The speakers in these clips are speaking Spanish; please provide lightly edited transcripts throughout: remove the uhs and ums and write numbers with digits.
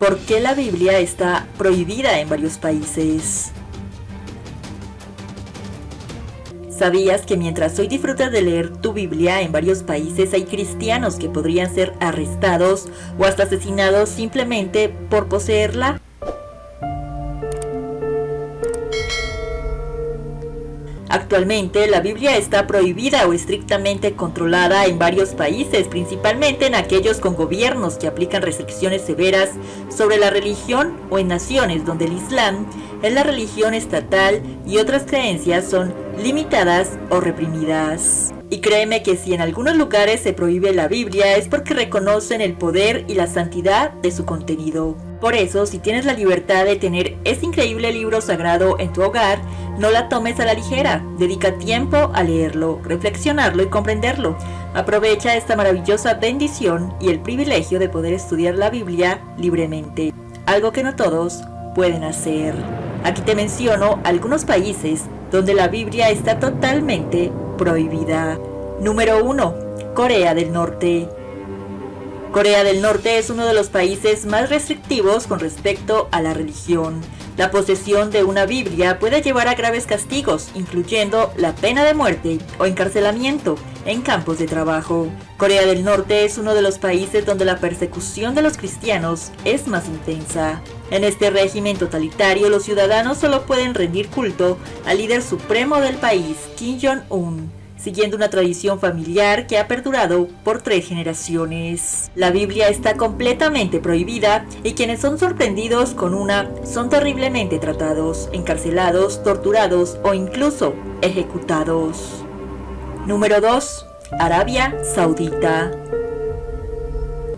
¿Por qué la Biblia está prohibida en varios países? ¿Sabías que mientras hoy disfrutas de leer tu Biblia, en varios países hay cristianos que podrían ser arrestados o hasta asesinados simplemente por poseerla? Actualmente, la Biblia está prohibida o estrictamente controlada en varios países, principalmente en aquellos con gobiernos que aplican restricciones severas sobre la religión o en naciones donde el Islam es la religión estatal y otras creencias son limitadas o reprimidas. Y créeme que si en algunos lugares se prohíbe la Biblia es porque reconocen el poder y la santidad de su contenido. Por eso, si tienes la libertad de tener este increíble libro sagrado en tu hogar, no la tomes a la ligera. Dedica tiempo a leerlo, reflexionarlo y comprenderlo. Aprovecha esta maravillosa bendición y el privilegio de poder estudiar la Biblia libremente, algo que no todos pueden hacer. Aquí te menciono algunos países donde la Biblia está totalmente prohibida. Número 1. Corea del Norte. Corea del Norte es uno de los países más restrictivos con respecto a la religión. La posesión de una Biblia puede llevar a graves castigos, incluyendo la pena de muerte o encarcelamiento en campos de trabajo. Corea del Norte es uno de los países donde la persecución de los cristianos es más intensa. En este régimen totalitario, los ciudadanos solo pueden rendir culto al líder supremo del país, Kim Jong-un, siguiendo una tradición familiar que ha perdurado por 3 generaciones. La Biblia está completamente prohibida y quienes son sorprendidos con una son terriblemente tratados, encarcelados, torturados o incluso ejecutados. Número 2. Arabia Saudita.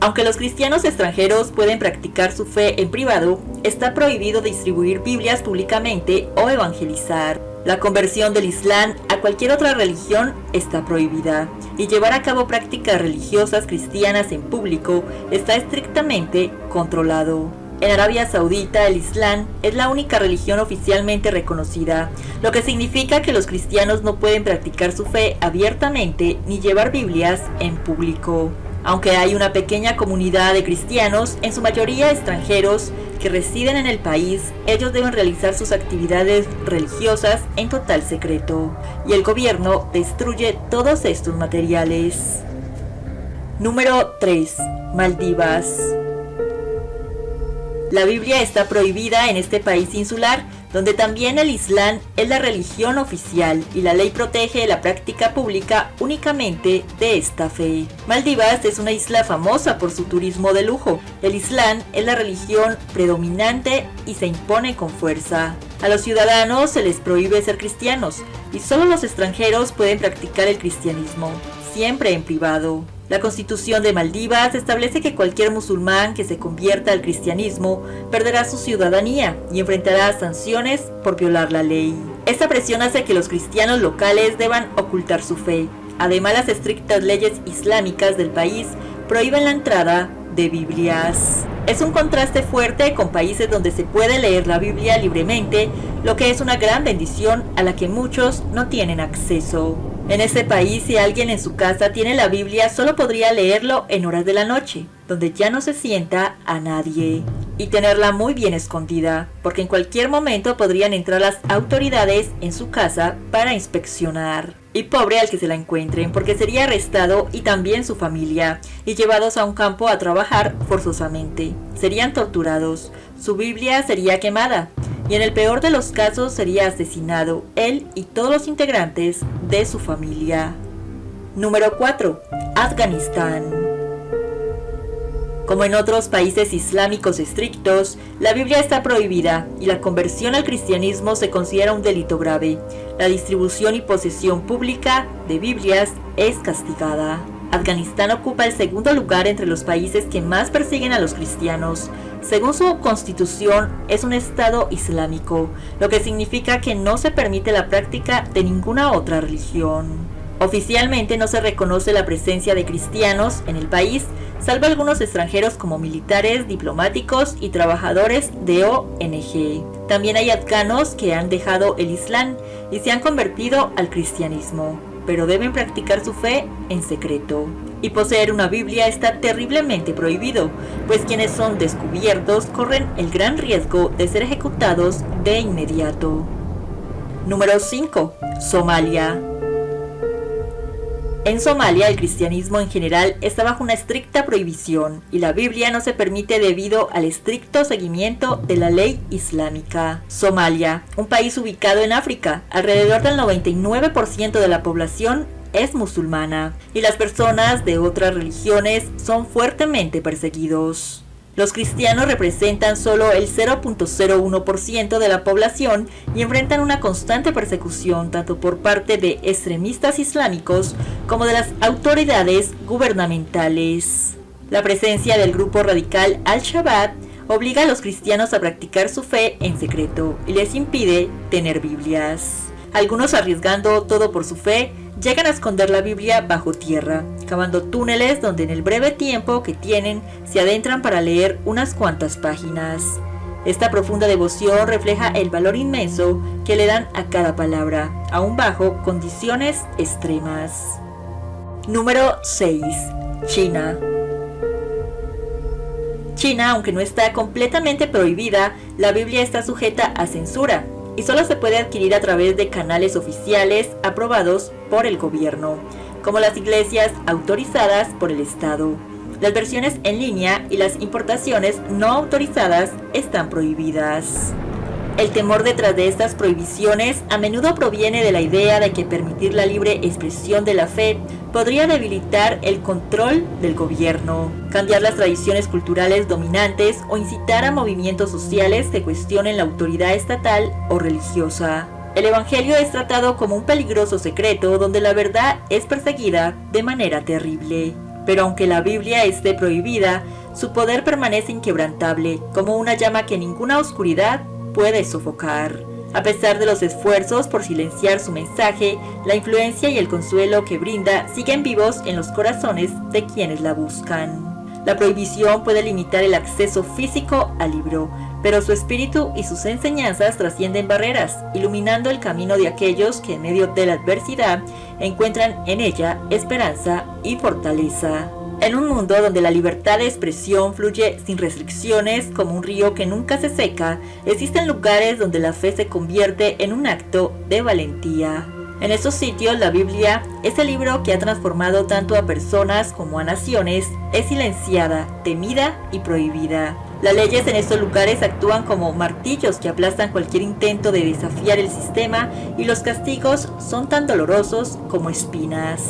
Aunque los cristianos extranjeros pueden practicar su fe en privado, está prohibido distribuir Biblias públicamente o evangelizar. La conversión del Islam a cualquier otra religión está prohibida, y llevar a cabo prácticas religiosas cristianas en público está estrictamente controlado. En Arabia Saudita, el Islam es la única religión oficialmente reconocida, lo que significa que los cristianos no pueden practicar su fe abiertamente ni llevar Biblias en público. Aunque hay una pequeña comunidad de cristianos, en su mayoría extranjeros, que residen en el país, ellos deben realizar sus actividades religiosas en total secreto, y el gobierno destruye todos estos materiales. Número 3. Maldivas. La Biblia está prohibida en este país insular, donde también el Islam es la religión oficial y la ley protege la práctica pública únicamente de esta fe. Maldivas es una isla famosa por su turismo de lujo. El Islam es la religión predominante y se impone con fuerza. A los ciudadanos se les prohíbe ser cristianos y solo los extranjeros pueden practicar el cristianismo, siempre en privado. La Constitución de Maldivas establece que cualquier musulmán que se convierta al cristianismo perderá su ciudadanía y enfrentará sanciones por violar la ley. Esta presión hace que los cristianos locales deban ocultar su fe. Además, las estrictas leyes islámicas del país prohíben la entrada de Biblias. Es un contraste fuerte con países donde se puede leer la Biblia libremente, lo que es una gran bendición a la que muchos no tienen acceso. En este país, si alguien en su casa tiene la Biblia, solo podría leerlo en horas de la noche, donde ya no se sienta a nadie. Y tenerla muy bien escondida, porque en cualquier momento podrían entrar las autoridades en su casa para inspeccionar. Y pobre al que se la encuentren, porque sería arrestado y también su familia, y llevados a un campo a trabajar forzosamente. Serían torturados, su Biblia sería quemada, y en el peor de los casos sería asesinado, él y todos los integrantes de su familia. Número 4. Afganistán. Como en otros países islámicos estrictos, la Biblia está prohibida y la conversión al cristianismo se considera un delito grave. La distribución y posesión pública de Biblias es castigada. Afganistán ocupa el segundo lugar entre los países que más persiguen a los cristianos. Según su constitución, es un estado islámico, lo que significa que no se permite la práctica de ninguna otra religión. Oficialmente no se reconoce la presencia de cristianos en el país, salvo algunos extranjeros como militares, diplomáticos y trabajadores de ONG. También hay afganos que han dejado el Islam y se han convertido al cristianismo. pero deben practicar su fe en secreto. Y poseer una Biblia está terriblemente prohibido, pues quienes son descubiertos corren el gran riesgo de ser ejecutados de inmediato. Número 5. Somalia. En Somalia, el cristianismo en general está bajo una estricta prohibición y la Biblia no se permite debido al estricto seguimiento de la ley islámica. Somalia, un país ubicado en África, alrededor del 99% de la población es musulmana y las personas de otras religiones son fuertemente perseguidos. Los cristianos representan solo el 0.01% de la población y enfrentan una constante persecución tanto por parte de extremistas islámicos como de las autoridades gubernamentales. La presencia del grupo radical Al-Shabaab obliga a los cristianos a practicar su fe en secreto y les impide tener Biblias. Algunos, arriesgando todo por su fe, llegan a esconder la Biblia bajo tierra, cavando túneles donde en el breve tiempo que tienen se adentran para leer unas cuantas páginas. Esta profunda devoción refleja el valor inmenso que le dan a cada palabra, aún bajo condiciones extremas. Número 6. China. China, aunque no está completamente prohibida, la Biblia está sujeta a censura y solo se puede adquirir a través de canales oficiales aprobados por el gobierno, como las iglesias autorizadas por el Estado. Las versiones en línea y las importaciones no autorizadas están prohibidas. El temor detrás de estas prohibiciones a menudo proviene de la idea de que permitir la libre expresión de la fe podría debilitar el control del gobierno, cambiar las tradiciones culturales dominantes o incitar a movimientos sociales que cuestionen la autoridad estatal o religiosa. El Evangelio es tratado como un peligroso secreto donde la verdad es perseguida de manera terrible. Pero aunque la Biblia esté prohibida, su poder permanece inquebrantable, como una llama que ninguna oscuridad puede sofocar. A pesar de los esfuerzos por silenciar su mensaje, la influencia y el consuelo que brinda siguen vivos en los corazones de quienes la buscan. La prohibición puede limitar el acceso físico al libro, pero su espíritu y sus enseñanzas trascienden barreras, iluminando el camino de aquellos que en medio de la adversidad encuentran en ella esperanza y fortaleza. En un mundo donde la libertad de expresión fluye sin restricciones como un río que nunca se seca, existen lugares donde la fe se convierte en un acto de valentía. En estos sitios, la Biblia, ese libro que ha transformado tanto a personas como a naciones, es silenciada, temida y prohibida. Las leyes en estos lugares actúan como martillos que aplastan cualquier intento de desafiar el sistema y los castigos son tan dolorosos como espinas.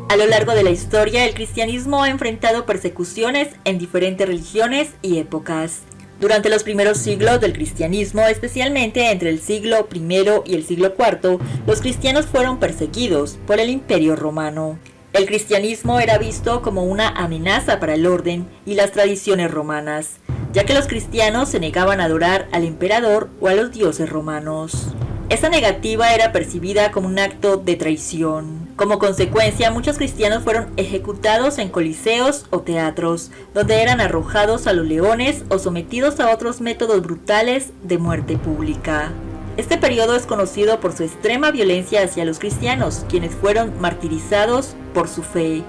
A lo largo de la historia, el cristianismo ha enfrentado persecuciones en diferentes religiones y épocas. Durante los primeros siglos del cristianismo, especialmente entre el siglo I y el siglo IV, los cristianos fueron perseguidos por el Imperio Romano. El cristianismo era visto como una amenaza para el orden y las tradiciones romanas, ya que los cristianos se negaban a adorar al emperador o a los dioses romanos. Esta negativa era percibida como un acto de traición. Como consecuencia, muchos cristianos fueron ejecutados en coliseos o teatros, donde eran arrojados a los leones o sometidos a otros métodos brutales de muerte pública. Este periodo es conocido por su extrema violencia hacia los cristianos, quienes fueron martirizados por su fe.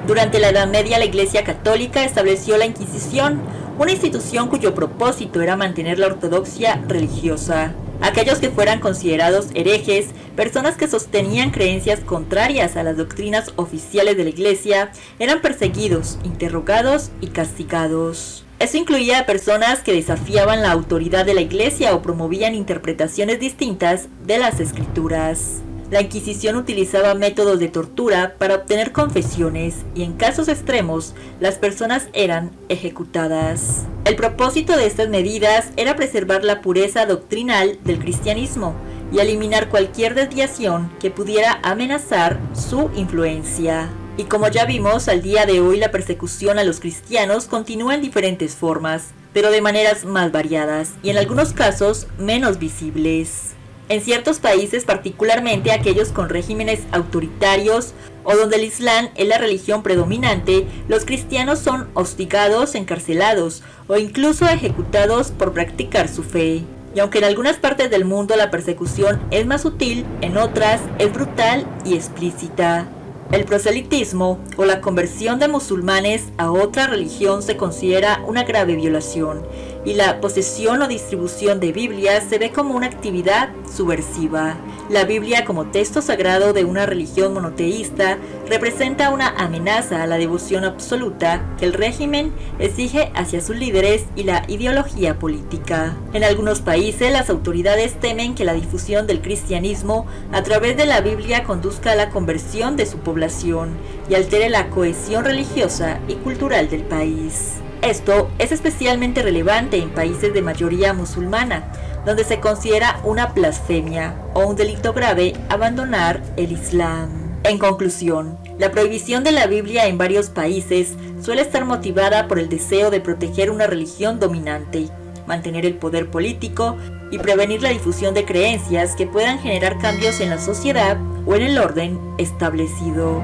Durante la Edad Media, la Iglesia Católica estableció la Inquisición, una institución cuyo propósito era mantener la ortodoxia religiosa. Aquellos que fueran considerados herejes, personas que sostenían creencias contrarias a las doctrinas oficiales de la Iglesia, eran perseguidos, interrogados y castigados. Eso incluía a personas que desafiaban la autoridad de la Iglesia o promovían interpretaciones distintas de las Escrituras. La Inquisición utilizaba métodos de tortura para obtener confesiones y en casos extremos, las personas eran ejecutadas. El propósito de estas medidas era preservar la pureza doctrinal del cristianismo y eliminar cualquier desviación que pudiera amenazar su influencia. Y como ya vimos, al día de hoy la persecución a los cristianos continúa en diferentes formas, pero de maneras más variadas y en algunos casos menos visibles. En ciertos países, particularmente aquellos con regímenes autoritarios o donde el Islam es la religión predominante, los cristianos son hostigados, encarcelados o incluso ejecutados por practicar su fe. Y aunque en algunas partes del mundo la persecución es más sutil, en otras es brutal y explícita. El proselitismo o la conversión de musulmanes a otra religión se considera una grave violación y la posesión o distribución de Biblias se ve como una actividad subversiva. La Biblia como texto sagrado de una religión monoteísta representa una amenaza a la devoción absoluta que el régimen exige hacia sus líderes y la ideología política. En algunos países las autoridades temen que la difusión del cristianismo a través de la Biblia conduzca a la conversión de su población y altere la cohesión religiosa y cultural del país. Esto es especialmente relevante en países de mayoría musulmana, donde se considera una blasfemia o un delito grave abandonar el Islam. En conclusión, la prohibición de la Biblia en varios países suele estar motivada por el deseo de proteger una religión dominante, mantener el poder político y prevenir la difusión de creencias que puedan generar cambios en la sociedad o en el orden establecido.